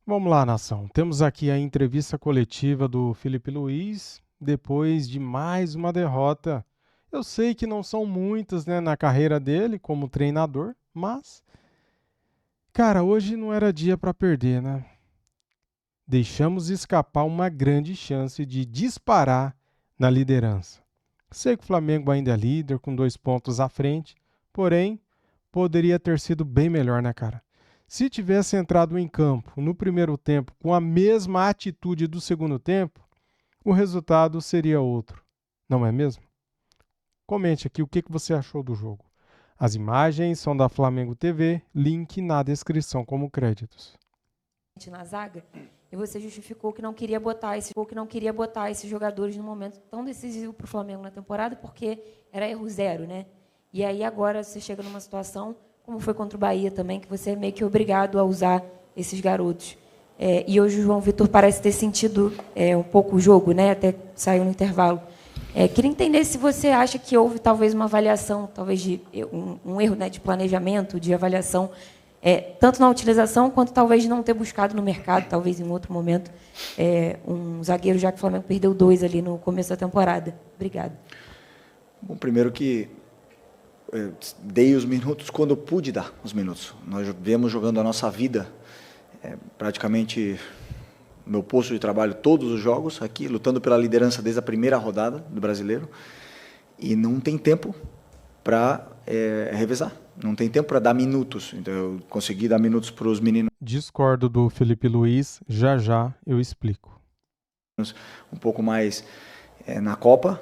Vamos lá, nação. Temos aqui a entrevista coletiva do Felipe Luiz, depois de mais uma derrota. Eu sei que não são muitas, né, na carreira dele como treinador, mas, cara, hoje não era dia para perder, né? Deixamos escapar uma grande chance de disparar na liderança. Sei que o Flamengo ainda é líder, com 2 pontos à frente, porém, poderia ter sido bem melhor, né, cara? Se tivesse entrado em campo no primeiro tempo com a mesma atitude do segundo tempo, o resultado seria outro, não é mesmo? Comente aqui o que você achou do jogo. As imagens são da Flamengo TV, link na descrição como créditos. Na zaga, e você justificou que não queria botar esses jogadores no momento tão decisivo para o Flamengo na temporada, porque era erro zero, né? E aí agora você chega numa situação, como foi contra o Bahia também, que você é meio que obrigado a usar esses garotos. E hoje o João Vitor parece ter sentido um pouco o jogo, né? Até saiu no intervalo. Queria entender se você acha que houve talvez uma avaliação, talvez de um erro, né, de planejamento, de avaliação, tanto na utilização quanto talvez de não ter buscado no mercado, talvez em outro momento, um zagueiro, já que o Flamengo perdeu 2 ali no começo da temporada. Obrigada. Bom, primeiro que dei os minutos quando eu pude dar os minutos. Nós viemos jogando a nossa vida, praticamente meu posto de trabalho, todos os jogos aqui, lutando pela liderança desde a primeira rodada do Brasileiro, e não tem tempo para revezar, não tem tempo para dar minutos. Então eu consegui dar minutos para os meninos. Discordo do Felipe Luiz, já já eu explico. Um pouco mais na Copa,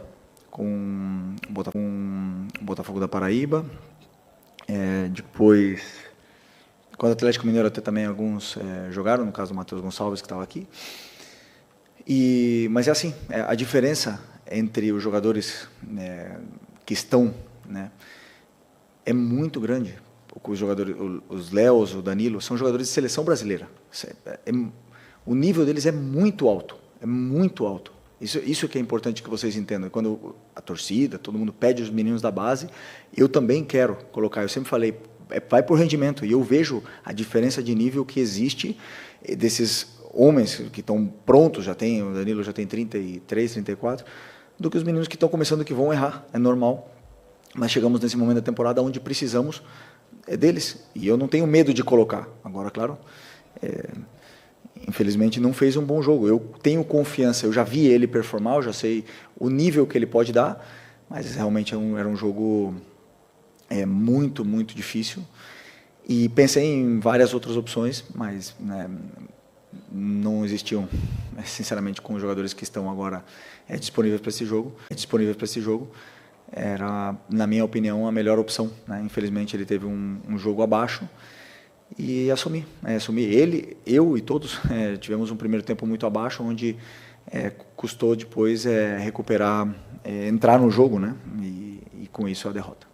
com o Botafogo da Paraíba, depois, quando o Atlético Mineiro até também alguns jogaram, no caso do Matheus Gonçalves, que estava aqui. Mas é assim, a diferença entre os jogadores que estão, né, é muito grande. Os jogadores, os Léos, o Danilo, são jogadores de seleção brasileira. O nível deles é muito alto, Isso que é importante que vocês entendam. Quando a torcida, todo mundo pede os meninos da base, eu também quero colocar. Eu sempre falei, vai por rendimento. E eu vejo a diferença de nível que existe desses homens que estão prontos, o Danilo já tem 33, 34, do que os meninos que estão começando, que vão errar. É normal. Mas chegamos nesse momento da temporada onde precisamos deles. E eu não tenho medo de colocar. Agora, claro, infelizmente não fez um bom jogo. Eu tenho confiança, eu já vi ele performar, eu já sei o nível que ele pode dar, mas realmente era um jogo muito, muito difícil. E pensei em várias outras opções, mas né, não existiam, sinceramente, com os jogadores que estão agora disponíveis para esse jogo. Era, na minha opinião, a melhor opção, né? Infelizmente ele teve um jogo abaixo e assumi. Ele, eu e todos tivemos um primeiro tempo muito abaixo, onde custou depois recuperar, entrar no jogo, né? E com isso a derrota.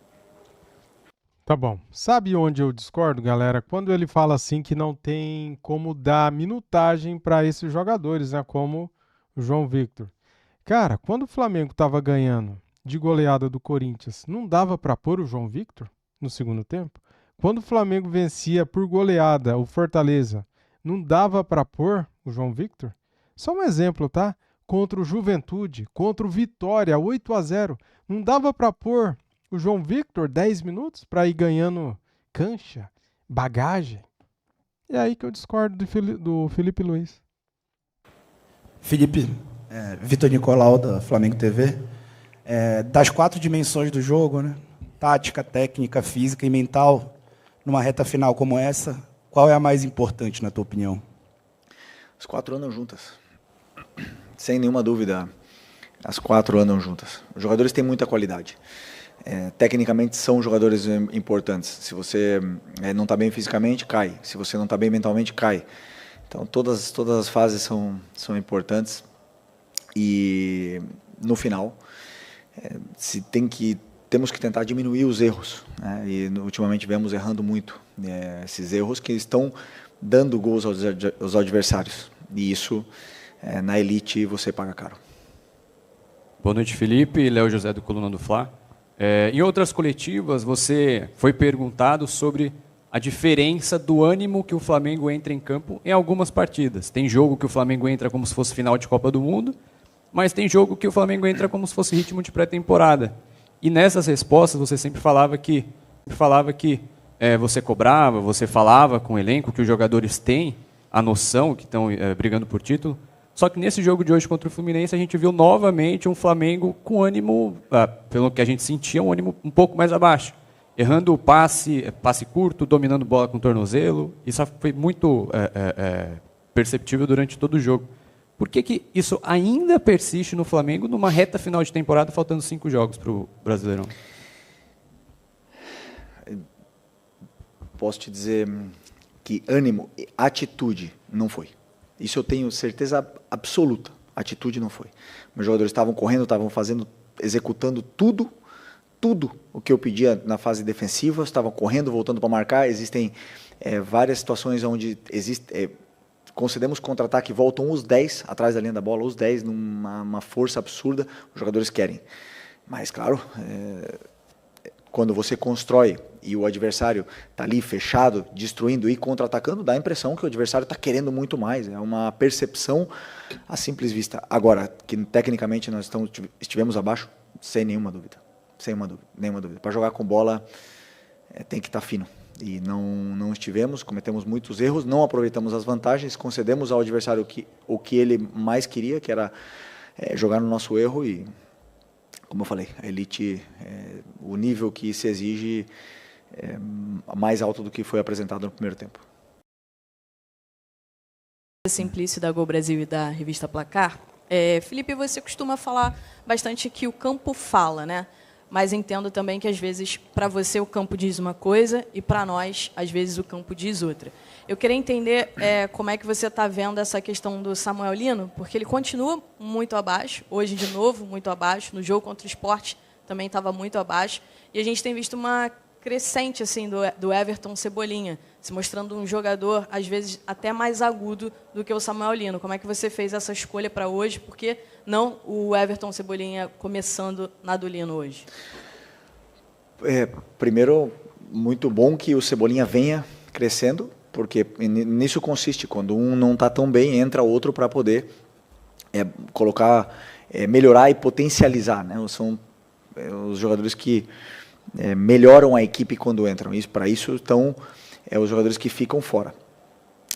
Tá bom. Sabe onde eu discordo, galera? Quando ele fala assim que não tem como dar minutagem para esses jogadores, né? Como o João Victor. Cara, quando o Flamengo estava ganhando de goleada do Corinthians, não dava para pôr o João Victor no segundo tempo? Quando o Flamengo vencia por goleada o Fortaleza, não dava para pôr o João Victor? Só um exemplo, tá? Contra o Juventude, contra o Vitória, 8-0, não dava para pôr o João Victor 10 minutos para ir ganhando cancha, bagagem? É aí que eu discordo do Felipe Luiz. Felipe, Vitor Nicolau, da Flamengo TV. Das 4 dimensões do jogo, né? Tática, técnica, física e mental, numa reta final como essa, qual é a mais importante, na tua opinião? As 4 andam juntas. Sem nenhuma dúvida, as 4 andam juntas. Os jogadores têm muita qualidade. Tecnicamente são jogadores importantes. Se você não está bem fisicamente, cai. Se você não está bem mentalmente, cai. Então todas as fases são importantes. E no final, temos que tentar diminuir os erros, né? E ultimamente vemos errando muito esses erros que estão dando gols aos adversários. E isso, na elite, você paga caro. Boa noite, Felipe. Léo José, do Coluna do Fla. Em outras coletivas, você foi perguntado sobre a diferença do ânimo que o Flamengo entra em campo em algumas partidas. Tem jogo que o Flamengo entra como se fosse final de Copa do Mundo, mas tem jogo que o Flamengo entra como se fosse ritmo de pré-temporada. E nessas respostas você sempre falava que você cobrava, você falava com o elenco que os jogadores têm a noção que estão brigando por título. Só que nesse jogo de hoje contra o Fluminense a gente viu novamente um Flamengo com ânimo, pelo que a gente sentia, um ânimo um pouco mais abaixo. Errando o passe curto, dominando bola com o tornozelo. Isso foi muito perceptível durante todo o jogo. Por que isso ainda persiste no Flamengo numa reta final de temporada, faltando 5 jogos para o Brasileirão? Posso te dizer que ânimo, atitude não foi. Isso eu tenho certeza absoluta. Atitude não foi. Meus jogadores estavam correndo, estavam fazendo, executando tudo o que eu pedia na fase defensiva, estavam correndo, voltando para marcar. Existem várias situações onde concedemos contra-ataque, voltam os 10 atrás da linha da bola, os 10 numa força absurda, os jogadores querem. Mas, claro, quando você constrói e o adversário está ali fechado, destruindo e contra-atacando, dá a impressão que o adversário está querendo muito mais. É uma percepção à simples vista. Agora, que tecnicamente nós estivemos abaixo, sem nenhuma dúvida. Sem nenhuma dúvida. Para jogar com bola, tem que estar fino. E não estivemos, cometemos muitos erros, não aproveitamos as vantagens, concedemos ao adversário o que ele mais queria, que era jogar no nosso erro. E, como eu falei, a elite, o nível que se exige é mais alto do que foi apresentado no primeiro tempo. Simplício da Gol Brasil e da revista Placar. Felipe, você costuma falar bastante que o campo fala, né? Mas entendo também que, às vezes, para você o campo diz uma coisa e, para nós, às vezes, o campo diz outra. Eu queria entender como é que você está vendo essa questão do Samuel Lino, porque ele continua muito abaixo, hoje, de novo, muito abaixo. No jogo contra o Sport também estava muito abaixo. E a gente tem visto uma crescente assim, do Everton Cebolinha, se mostrando um jogador, às vezes, até mais agudo do que o Samuel Lino. Como é que você fez essa escolha para hoje? Por que não o Everton Cebolinha começando na do Lino hoje? Primeiro, muito bom que o Cebolinha venha crescendo, porque nisso consiste, quando um não está tão bem, entra outro para poder colocar, melhorar e potencializar, né? São os jogadores que melhoram a equipe quando entram. Para isso estão os jogadores que ficam fora.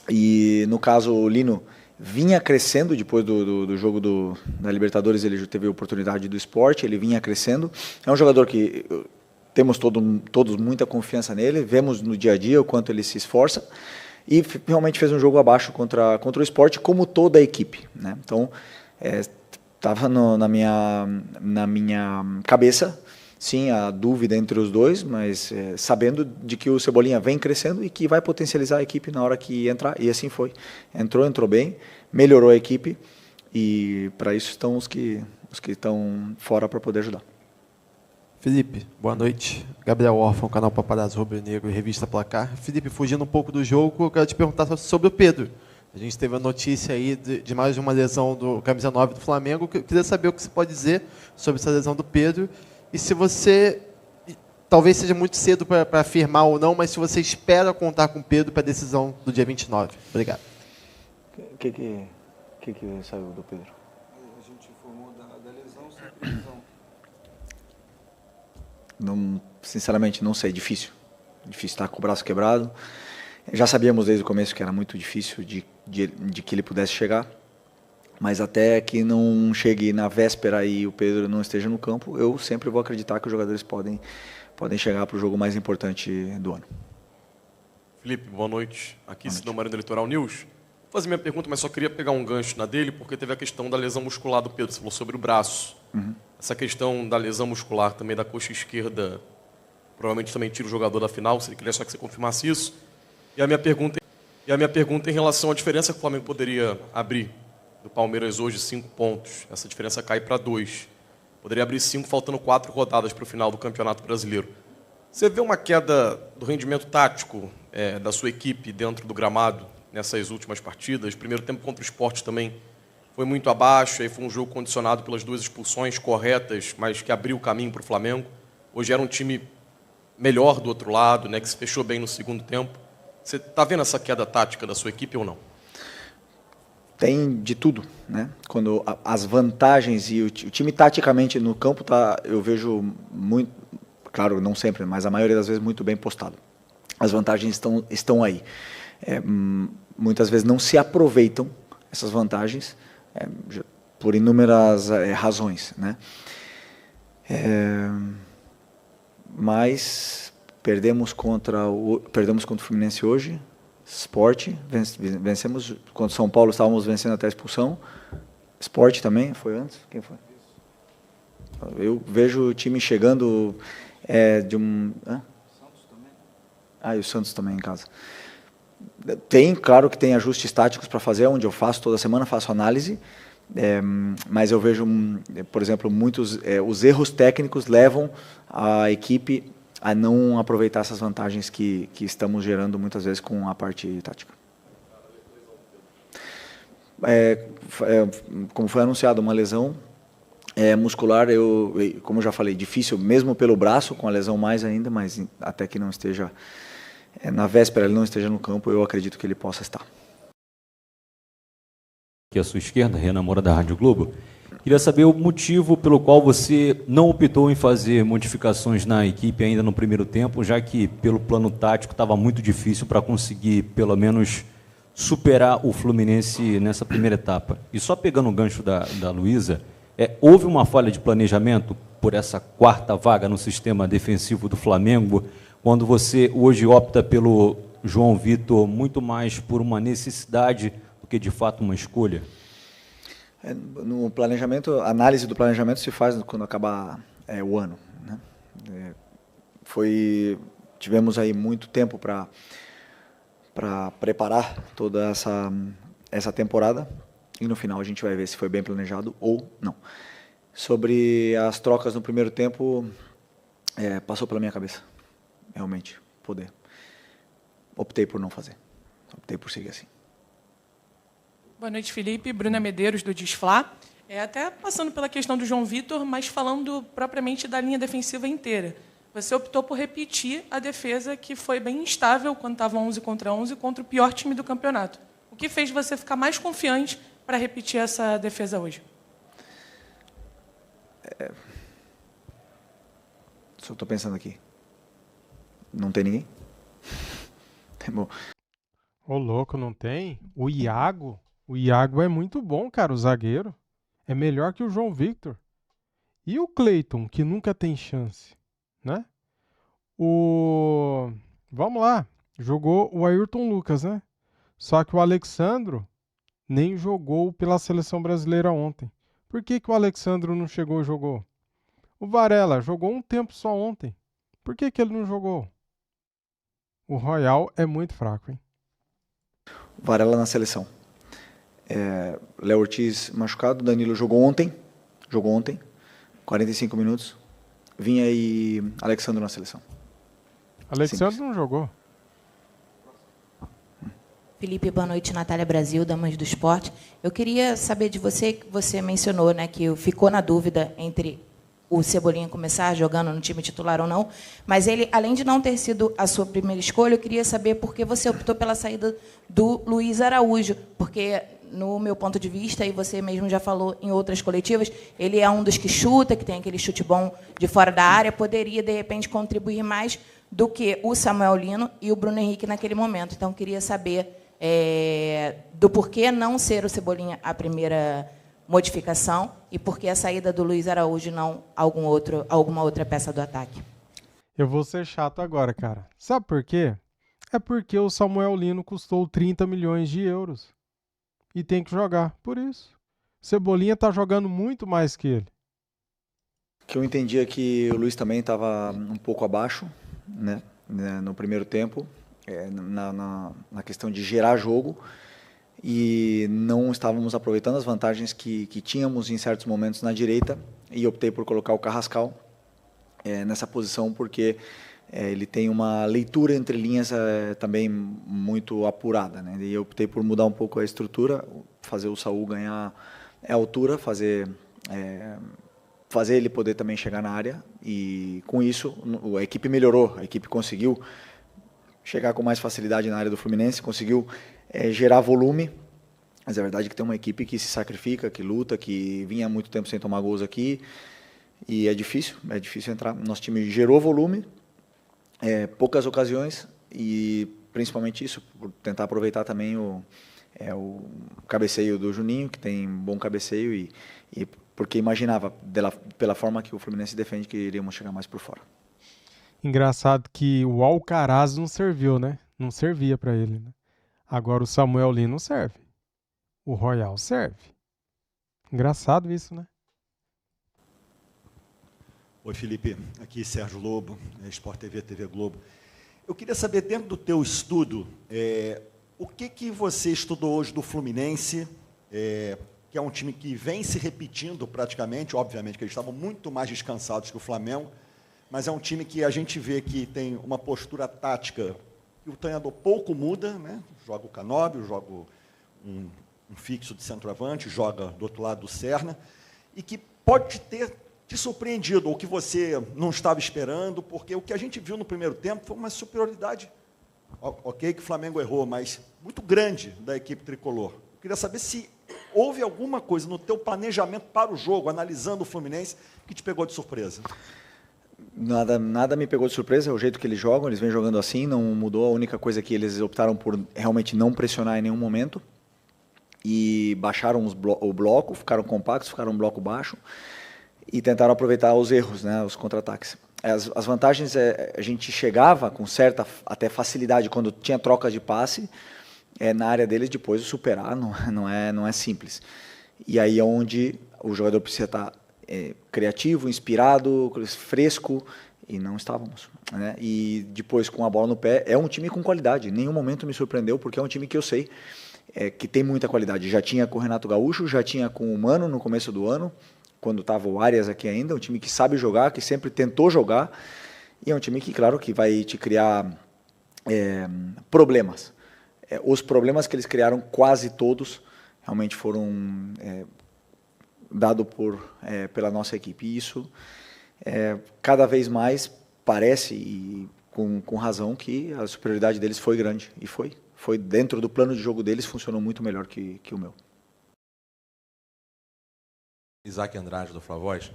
E no caso o Lino vinha crescendo depois do jogo da Libertadores, ele teve a oportunidade do Sport, ele vinha crescendo. É um jogador que temos todos muita confiança nele, vemos no dia a dia o quanto ele se esforça e realmente fez um jogo abaixo contra o Sport, como toda a equipe, né? Então estava na minha cabeça, sim, a dúvida entre os dois, mas sabendo de que o Cebolinha vem crescendo e que vai potencializar a equipe na hora que entrar, e assim foi. Entrou bem, melhorou a equipe, e para isso estão os que estão fora para poder ajudar. Felipe, boa noite. Gabriel Orfão, canal Paparazzo Rubro Negro e revista Placar. Felipe, fugindo um pouco do jogo, eu quero te perguntar sobre o Pedro. A gente teve a notícia aí de mais uma lesão do camisa 9 do Flamengo. Eu queria saber o que você pode dizer sobre essa lesão do Pedro. E se você, talvez seja muito cedo para afirmar ou não, mas se você espera contar com o Pedro para a decisão do dia 29. Obrigado. O que saiu do Pedro? A gente informou da lesão sem previsão. Sinceramente, não sei. Difícil estar com o braço quebrado. Já sabíamos desde o começo que era muito difícil de que ele pudesse chegar. Mas até que não chegue na véspera e o Pedro não esteja no campo, eu sempre vou acreditar que os jogadores podem chegar para o jogo mais importante do ano. Felipe, boa noite. Aqui Sidão Marino do Litoral News. Vou fazer minha pergunta, mas só queria pegar um gancho na dele, porque teve a questão da lesão muscular do Pedro. Você falou sobre o braço. Uhum. Essa questão da lesão muscular também da coxa esquerda, provavelmente também tira o jogador da final. Se ele queria só que você confirmasse isso. E a minha pergunta em relação à diferença que o Flamengo poderia abrir do Palmeiras hoje, 5 pontos. Essa diferença cai para 2. Poderia abrir 5, faltando 4 rodadas para o final do Campeonato Brasileiro. Você vê uma queda do rendimento tático da sua equipe dentro do gramado nessas últimas partidas? Primeiro tempo contra o Sport também foi muito abaixo, aí foi um jogo condicionado pelas 2 expulsões corretas, mas que abriu o caminho para o Flamengo. Hoje era um time melhor do outro lado, né, que se fechou bem no segundo tempo. Você está vendo essa queda tática da sua equipe ou não? Tem de tudo, né? Quando as vantagens e o time taticamente no campo eu vejo muito, claro, não sempre, mas a maioria das vezes muito bem postado. As vantagens estão aí. Muitas vezes não se aproveitam essas vantagens por inúmeras razões, né? Mas perdemos contra o Fluminense hoje. Sport, vencemos contra o São Paulo, estávamos vencendo até a expulsão. Sport também, foi antes? Quem foi? Eu vejo o time chegando de um... Santos também. E o Santos também em casa. Claro que tem ajustes táticos para fazer, onde eu faço toda semana, faço análise, mas eu vejo, por exemplo, os erros técnicos levam a equipe a não aproveitar essas vantagens que estamos gerando muitas vezes com a parte tática. Como foi anunciado, uma lesão muscular, como eu já falei, difícil, mesmo pelo braço, com a lesão mais ainda, mas até que não esteja, na véspera ele não esteja no campo, eu acredito que ele possa estar. Aqui à sua esquerda, Renan Moura da Rádio Globo. Queria saber o motivo pelo qual você não optou em fazer modificações na equipe ainda no primeiro tempo, já que pelo plano tático estava muito difícil para conseguir, pelo menos, superar o Fluminense nessa primeira etapa. E só pegando o gancho da Luísa, houve uma falha de planejamento por essa quarta vaga no sistema defensivo do Flamengo, quando você hoje opta pelo João Vitor muito mais por uma necessidade do que, de fato, uma escolha? No planejamento, a análise do planejamento se faz quando acabar o ano, né? Tivemos aí muito tempo para preparar toda essa temporada e no final a gente vai ver se foi bem planejado ou não. Sobre as trocas no primeiro tempo, passou pela minha cabeça, realmente, poder. Optei por não fazer, optei por seguir assim. Boa noite, Felipe. Bruna Medeiros, do Desflá. Até passando pela questão do João Vitor, mas falando propriamente da linha defensiva inteira. Você optou por repetir a defesa que foi bem instável quando estava 11 contra 11 contra o pior time do campeonato. O que fez você ficar mais confiante para repetir essa defesa hoje? Só estou pensando aqui. Não tem ninguém? Bom. Ô, louco, não tem? O Iago é muito bom, cara, o zagueiro. É melhor que o João Victor. E o Cleiton, que nunca tem chance, né? Vamos lá, jogou o Ayrton Lucas, né? Só que o Alexandro nem jogou pela seleção brasileira ontem. Por que o Alexandro não chegou e jogou? O Varela jogou um tempo só ontem. Por que ele não jogou? O Royal é muito fraco, hein? Varela na seleção. Léo Ortiz machucado, Danilo jogou ontem, 45 minutos. Vinha aí Alexandre na seleção. Alexandre não jogou. Felipe, boa noite. Natália Brasil, Damas do Esporte. Eu queria saber de você, que você mencionou, né, que ficou na dúvida entre o Cebolinha começar jogando no time titular ou não, mas ele, além de não ter sido a sua primeira escolha, eu queria saber por que você optou pela saída do Luiz Araújo, porque, no meu ponto de vista, e você mesmo já falou em outras coletivas, ele é um dos que chuta, que tem aquele chute bom de fora da área, poderia, de repente, contribuir mais do que o Samuel Lino e o Bruno Henrique naquele momento. Então, queria saber do porquê não ser o Cebolinha a primeira modificação e por que a saída do Luiz Araújo e não alguma outra peça do ataque. Eu vou ser chato agora, cara. Sabe por quê? É porque o Samuel Lino custou 30 milhões de euros. E tem que jogar, por isso. Cebolinha tá jogando muito mais que ele. O que eu entendi é que o Luiz também estava um pouco abaixo, né, no primeiro tempo, na questão de gerar jogo, e não estávamos aproveitando as vantagens que tínhamos em certos momentos na direita, e optei por colocar o Carrascal nessa posição, porque ele tem uma leitura entre linhas também muito apurada, né? E eu optei por mudar um pouco a estrutura, fazer o Saúl ganhar altura, fazer ele poder também chegar na área, e com isso a equipe melhorou, a equipe conseguiu chegar com mais facilidade na área do Fluminense, conseguiu gerar volume, mas é verdade que tem uma equipe que se sacrifica, que luta, que vinha há muito tempo sem tomar gols aqui, e é difícil entrar. Nosso time gerou volume, poucas ocasiões, e principalmente isso, por tentar aproveitar também o cabeceio do Juninho, que tem bom cabeceio, e porque imaginava, pela forma que o Fluminense defende, que iríamos chegar mais por fora. Engraçado que o Alcaraz não serviu, né? Não servia para ele, né? Agora o Samuel Lino serve. O Royal serve. Engraçado isso, né? Oi, Felipe. Aqui Sérgio Lobo, Sport TV, TV Globo. Eu queria saber, dentro do teu estudo, o que você estudou hoje do Fluminense, que é um time que vem se repetindo praticamente, obviamente que eles estavam muito mais descansados que o Flamengo, mas é um time que a gente vê que tem uma postura tática que o treinador pouco muda, né? Joga o Canóbio, joga um fixo de centroavante, joga do outro lado do Serna, e que pode ter te surpreendido, ou que você não estava esperando, porque o que a gente viu no primeiro tempo foi uma superioridade, ok, que o Flamengo errou, mas muito grande da equipe tricolor. Eu queria saber se houve alguma coisa no teu planejamento para o jogo, analisando o Fluminense, que te pegou de surpresa. Nada me pegou de surpresa, é o jeito que eles jogam, eles vêm jogando assim, não mudou. A única coisa que eles optaram por realmente não pressionar em nenhum momento, e baixaram o bloco, ficaram compactos, ficaram um bloco baixo, e tentaram aproveitar os erros, né, os contra-ataques. As vantagens, a gente chegava com certa até facilidade quando tinha troca de passe, na área deles, depois o superar não é simples. E aí é onde o jogador precisa estar criativo, inspirado, fresco, e não estávamos, né? E depois, com a bola no pé, é um time com qualidade. Em nenhum momento me surpreendeu, porque é um time que eu sei que tem muita qualidade. Já tinha com o Renato Gaúcho, já tinha com o Mano no começo do ano, quando estava o Arias aqui ainda, um time que sabe jogar, que sempre tentou jogar, e é um time que, claro, que vai te criar problemas. Os problemas que eles criaram, quase todos, realmente foram dados pela nossa equipe. E isso, cada vez mais, parece, e com razão, que a superioridade deles foi grande. E foi dentro do plano de jogo deles, funcionou muito melhor que o meu. Isaac Andrade, do Flavoz.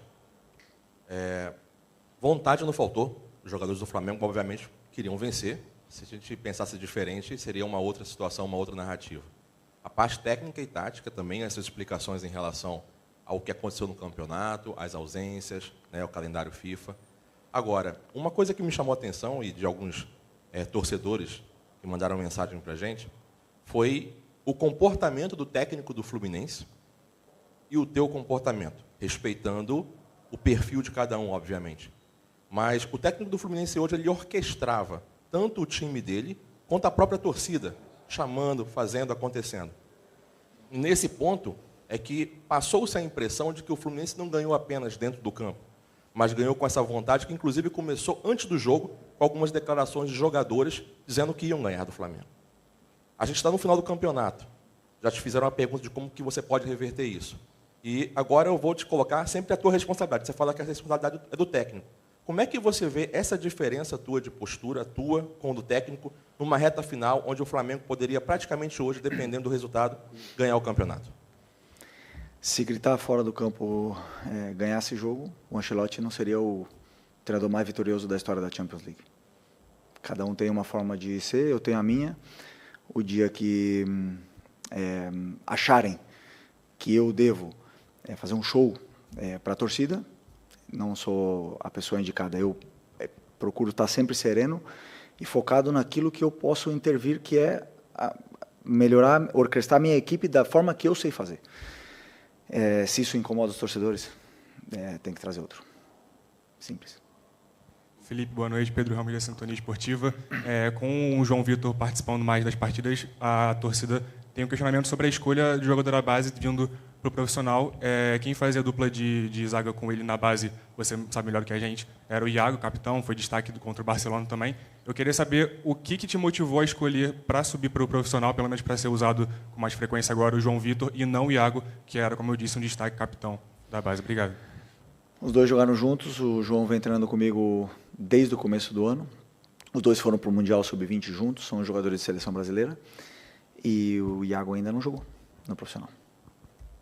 Vontade não faltou. Os jogadores do Flamengo, obviamente, queriam vencer. Se a gente pensasse diferente, seria uma outra situação, uma outra narrativa. A parte técnica e tática também, essas explicações em relação ao que aconteceu no campeonato, as ausências, né, o calendário FIFA. Agora, uma coisa que me chamou a atenção, e de alguns torcedores que mandaram mensagem para a gente, foi o comportamento do técnico do Fluminense e o teu comportamento, respeitando o perfil de cada um, obviamente. Mas o técnico do Fluminense hoje, ele orquestrava tanto o time dele, quanto a própria torcida, chamando, fazendo, acontecendo. E nesse ponto é que passou-se a impressão de que o Fluminense não ganhou apenas dentro do campo, mas ganhou com essa vontade, que inclusive começou antes do jogo, com algumas declarações de jogadores dizendo que iam ganhar do Flamengo. A gente está no final do campeonato. Já te fizeram uma pergunta de como que você pode reverter isso. E agora eu vou te colocar sempre a tua responsabilidade. Você fala que a responsabilidade é do técnico. Como é que você vê essa diferença tua de postura, tua com o do técnico, numa reta final, onde o Flamengo poderia praticamente hoje, dependendo do resultado, ganhar o campeonato? Se gritar fora do campo ganhasse jogo, o Ancelotti não seria o treinador mais vitorioso da história da Champions League. Cada um tem uma forma de ser, eu tenho a minha. O dia que acharem que eu devo fazer um show para a torcida, não sou a pessoa indicada. Eu procuro estar sempre sereno e focado naquilo que eu posso intervir, que é melhorar, orquestrar minha equipe da forma que eu sei fazer. Se isso incomoda os torcedores, tem que trazer outro. Simples. Felipe, boa noite. Pedro Ramos, da Sintonia Esportiva. Com o João Vitor participando mais das partidas, a torcida tem um questionamento sobre a escolha de jogador da base vindo para o profissional. Quem fazia a dupla de zaga com ele na base, você sabe melhor do que a gente, era o Iago, capitão, foi destaque contra o Barcelona também. Eu queria saber o que te motivou a escolher para subir para o profissional, pelo menos para ser usado com mais frequência agora, o João Vitor, e não o Iago, que era, como eu disse, um destaque capitão da base. Obrigado. Os dois jogaram juntos, o João vem treinando comigo desde o começo do ano. Os dois foram para o Mundial Sub-20 juntos, são jogadores de seleção brasileira. E o Iago ainda não jogou no profissional.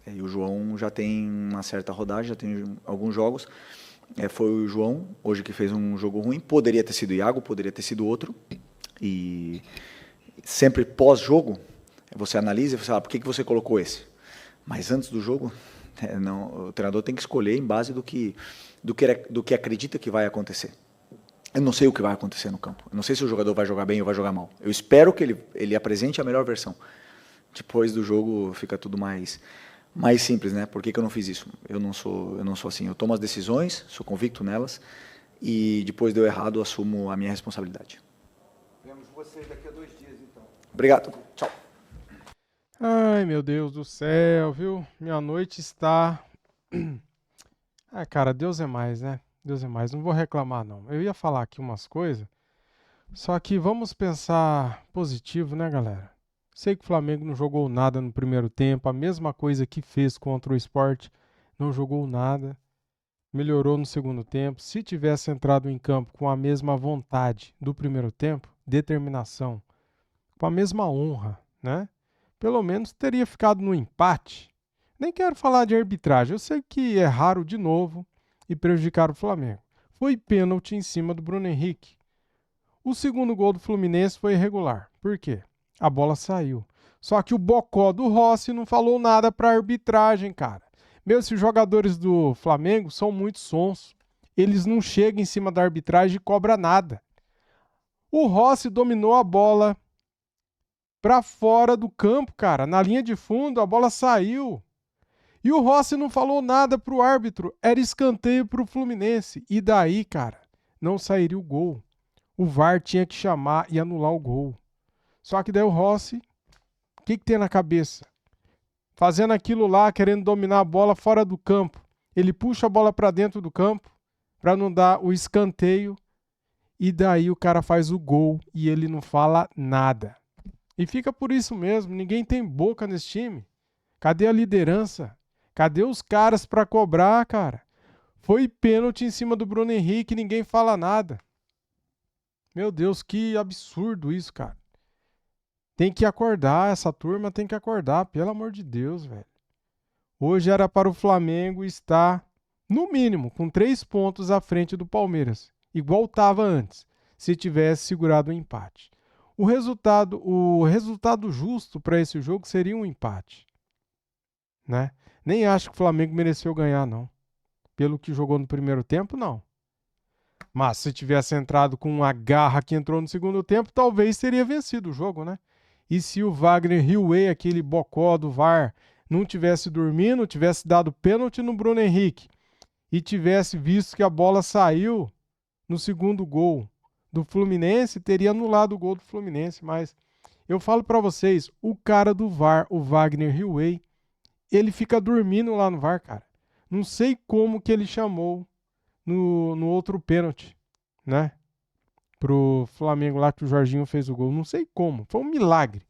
E o João já tem uma certa rodagem, já tem alguns jogos. Foi o João, hoje, que fez um jogo ruim. Poderia ter sido o Iago, poderia ter sido outro. E sempre pós-jogo, você analisa e você fala, por que você colocou esse? Mas antes do jogo, o treinador tem que escolher em base do que acredita que vai acontecer. Eu não sei o que vai acontecer no campo. Eu não sei se o jogador vai jogar bem ou vai jogar mal. Eu espero que ele apresente a melhor versão. Depois do jogo fica tudo mais simples, né? Por que eu não fiz isso? Eu não sou assim. Eu tomo as decisões, sou convicto nelas e depois deu errado, assumo a minha responsabilidade. Vemos você daqui a 2 dias, então. Obrigado. Tchau. Ai, meu Deus do céu, viu? Minha noite está... cara, Deus é mais, né? Deus é mais. Não vou reclamar, não. Eu ia falar aqui umas coisas, só que vamos pensar positivo, né, galera? Sei que o Flamengo não jogou nada no primeiro tempo, a mesma coisa que fez contra o Sport, não jogou nada, melhorou no segundo tempo. Se tivesse entrado em campo com a mesma vontade do primeiro tempo, determinação, com a mesma honra, né? Pelo menos teria ficado no empate. Nem quero falar de arbitragem, eu sei que erraram de novo e prejudicaram o Flamengo. Foi pênalti em cima do Bruno Henrique. O segundo gol do Fluminense foi irregular. Por quê? A bola saiu. Só que o bocó do Rossi não falou nada para a arbitragem, cara. Esses jogadores do Flamengo são muito sonsos. Eles não chegam em cima da arbitragem e cobram nada. O Rossi dominou a bola para fora do campo, cara. Na linha de fundo, a bola saiu. E o Rossi não falou nada pro árbitro. Era escanteio pro Fluminense. E daí, cara, não sairia o gol. O VAR tinha que chamar e anular o gol. Só que daí o Rossi, o que tem na cabeça? Fazendo aquilo lá, querendo dominar a bola fora do campo. Ele puxa a bola para dentro do campo para não dar o escanteio. E daí o cara faz o gol e ele não fala nada. E fica por isso mesmo, ninguém tem boca nesse time. Cadê a liderança? Cadê os caras para cobrar, cara? Foi pênalti em cima do Bruno Henrique e ninguém fala nada. Meu Deus, que absurdo isso, cara. Tem que acordar, essa turma tem que acordar, pelo amor de Deus, velho. Hoje era para o Flamengo estar, no mínimo, com 3 pontos à frente do Palmeiras, igual estava antes, se tivesse segurado o empate. O resultado justo para esse jogo seria um empate, né? Nem acho que o Flamengo mereceu ganhar, não. Pelo que jogou no primeiro tempo, não. Mas se tivesse entrado com a garra que entrou no segundo tempo, talvez teria vencido o jogo, né? E se o Wagner Hillway, aquele bocó do VAR, não tivesse dormindo, tivesse dado pênalti no Bruno Henrique e tivesse visto que a bola saiu no segundo gol do Fluminense, teria anulado o gol do Fluminense. Mas eu falo para vocês, o cara do VAR, o Wagner Hillway, ele fica dormindo lá no VAR, cara. Não sei como que ele chamou no outro pênalti, né? Pro Flamengo lá que o Jorginho fez o gol. Não sei como. Foi um milagre.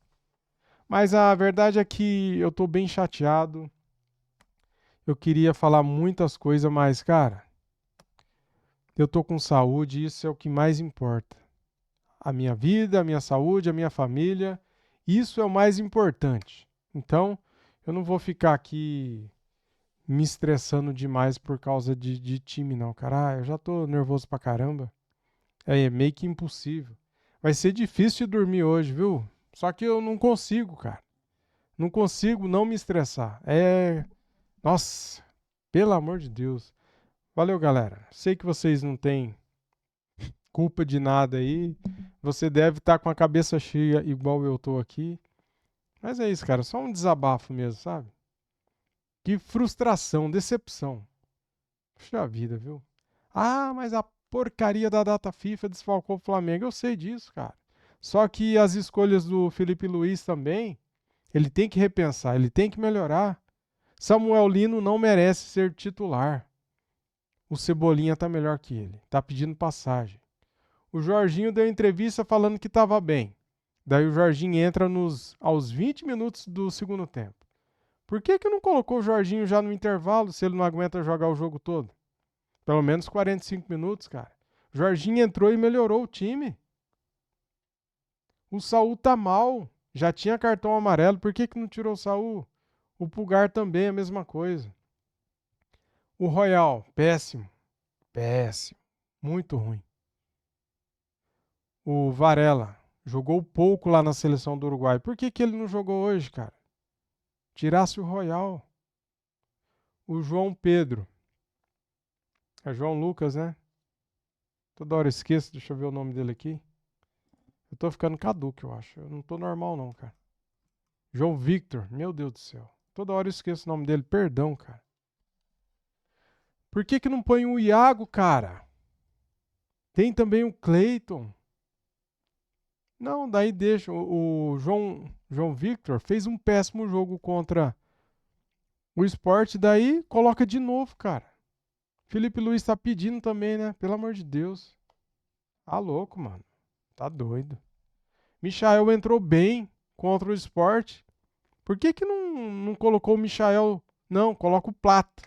Mas a verdade é que eu tô bem chateado. Eu queria falar muitas coisas, mas, cara, eu tô com saúde e isso é o que mais importa. A minha vida, a minha saúde, a minha família. Isso é o mais importante. Então, eu não vou ficar aqui me estressando demais por causa de time, não, cara. Eu já tô nervoso pra caramba. É meio que impossível. Vai ser difícil de dormir hoje, viu? Só que eu não consigo, cara. Não consigo não me estressar. Nossa, pelo amor de Deus. Valeu, galera. Sei que vocês não têm culpa de nada aí. Você deve estar com a cabeça cheia igual eu tô aqui. Mas é isso, cara. Só um desabafo mesmo, sabe? Que frustração, decepção. Puxa vida, viu? Ah, mas a porcaria da data FIFA desfalcou o Flamengo. Eu sei disso, cara. Só que as escolhas do Filipe Luiz também, ele tem que repensar, ele tem que melhorar. Samuel Lino não merece ser titular. O Cebolinha tá melhor que ele. Tá pedindo passagem. O Jorginho deu entrevista falando que estava bem. Daí o Jorginho entra aos 20 minutos do segundo tempo. Por que não colocou o Jorginho já no intervalo se ele não aguenta jogar o jogo todo? Pelo menos 45 minutos, cara. Jorginho entrou e melhorou o time. O Saul tá mal. Já tinha cartão amarelo. Por que não tirou o Saul? O Pulgar também, a mesma coisa. O Royal, péssimo. Péssimo. Muito ruim. O Varela jogou pouco lá na seleção do Uruguai. Por que ele não jogou hoje, cara? Tirasse o Royal. O João Pedro. É João Lucas, né? Toda hora eu esqueço. Deixa eu ver o nome dele aqui. Eu tô ficando caduco, eu acho. Eu não tô normal não, cara. João Victor. Meu Deus do céu. Toda hora eu esqueço o nome dele. Perdão, cara. Por que não põe o Iago, cara? Tem também o Cleiton. Não, daí deixa. O João Victor fez um péssimo jogo contra o Sport. Daí coloca de novo, cara. Felipe Luiz tá pedindo também, né? Pelo amor de Deus. Tá louco, mano. Tá doido. Michael entrou bem contra o Sport. Por que não colocou o Michael? Não, coloca o Plata.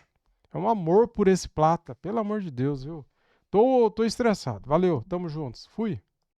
É um amor por esse Plata. Pelo amor de Deus, viu? Tô estressado. Valeu, tamo juntos. Fui.